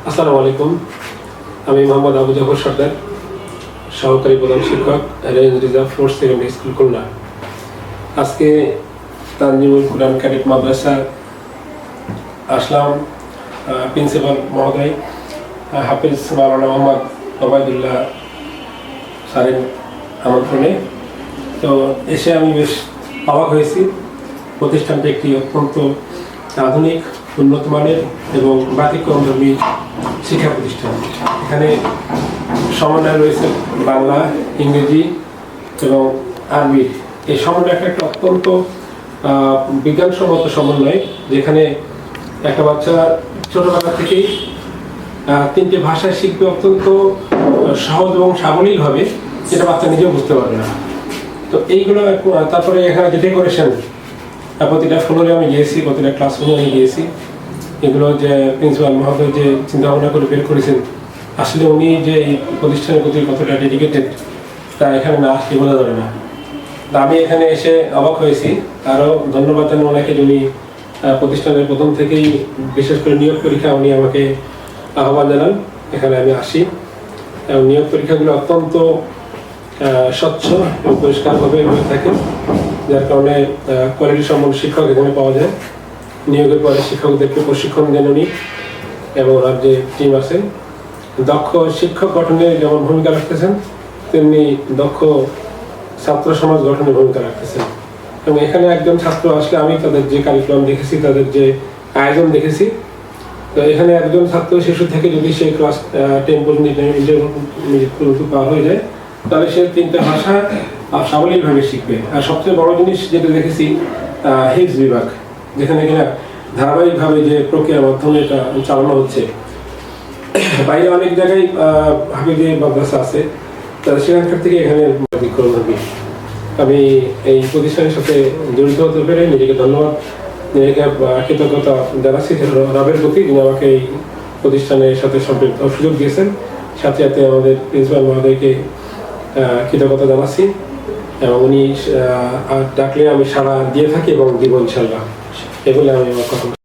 আসসালামু আলাইকুম। আমি মোহাম্মদ আবু জাফর সর্দার, সহকারী প্রধান শিক্ষক, range reserve force secondary school, Khulna. আজকে তানজিমুল কুরআন ক্যাডেট মাদ্রাসা আসলাম প্রিন্সিপাল মহোদয় হাফিজ মাওলানা মোহাম্মদ ওবায়দুল্লাহ স্যারের আমন্ত্রণে। তো এসে আমি বেশ অবাক হয়েছি। প্রতিষ্ঠানটি একটি অত্যন্ত আধুনিক, উন্নত মানের এবং ব্যতিক্রমধর্মী শিক্ষা প্রতিষ্ঠান। এখানে সমন্বয় রয়েছে বাংলা, ইংরেজি এবং আরবি। এই সমন্বয়টা একটা অত্যন্ত বিজ্ঞানসম্মত সমন্বয়, যেখানে একটা বাচ্চা ছোটবেলা থেকেই তিনটে ভাষায় শিখবে অত্যন্ত সহজ এবং সাবলীলভাবে, যেটা বাচ্চা নিজেও বুঝতে পারবে না। তো এইগুলো তারপরে এখানে যে ডেকোরেশন, প্রতিটা ফ্লোরে আমি গিয়েছি, প্রতিটা ক্লাসরুমে আমি গিয়েছি। এগুলো যে প্রিন্সিপাল মহোদয় যে চিন্তা ভাবনা করে বের করেছেন, আসলে উনি যে এই প্রতিষ্ঠানের প্রতি কতটা ডেডিকেটেড তা এখানে না আসলে বোঝা যাবে না। তা আমি এখানে এসে অবাক হয়েছি। আরও ধন্যবাদ জানাই ওনাকে, যিনি প্রতিষ্ঠানের প্রথম থেকেই বিশেষ করে নিয়োগ পরীক্ষা উনি আমাকে আহ্বান জানান এখানে আমি আসি। এবং নিয়োগ পরীক্ষাগুলো অত্যন্ত স্বচ্ছ এবং পরিষ্কারভাবে হয়ে থাকে, যার কারণে কোয়ালিটি সম্পন্ন শিক্ষক এখানে পাওয়া যায়। নিয়োগের পরে শিক্ষকদেরকে প্রশিক্ষণ দেন উনি এবং ওনার যে টিম আছে, দক্ষ শিক্ষক গঠনে যেমন ভূমিকা রাখতেছেন, তেমনি দক্ষ ছাত্র সমাজ গঠনে ভূমিকা রাখতেছেন। এবং এখানে একজন ছাত্র আসলে আমি তাদের যে কারিকুলাম দেখেছি, তাদের যে আয়োজন দেখেছি, তো এখানে একজন ছাত্র শিশু থেকে যদি সে ক্লাস 10 পর্যন্ত পাওয়া হয়ে যায়, তাহলে সে তিনটা ভাষা সাবলীলভাবে শিখবে। আর সবচেয়ে বড় জিনিস যেটা দেখেছি, হিফজ বিভাগ, যেখানে কিনা ধারাবাহিকভাবে যে প্রক্রিয়ার মাধ্যমে এটা চালানো হচ্ছে। বাইরে অনেক জায়গায় হাফিজে মাদ্রাসা আছে, তারা সেখানকার থেকে এখানে আমি এই প্রতিষ্ঠানের সাথে জড়িত হতে পেরে নিজেকে ধন্যবাদ, নিজেকে কৃতজ্ঞতা জানাচ্ছি রবের প্রতি, যিনি আমাকে এই প্রতিষ্ঠানের সাথে সম্পৃক্ত সুযোগ দিয়েছেন। সাথে সাথে আমাদের প্রিন্সিপাল মহোদয়কে কৃতজ্ঞতা জানাচ্ছি। এবং উনি ডাকলে আমি সাড়া দিয়ে থাকি এবং দিব ইনশাল্লাহ। এগুলো আমি আমার কথা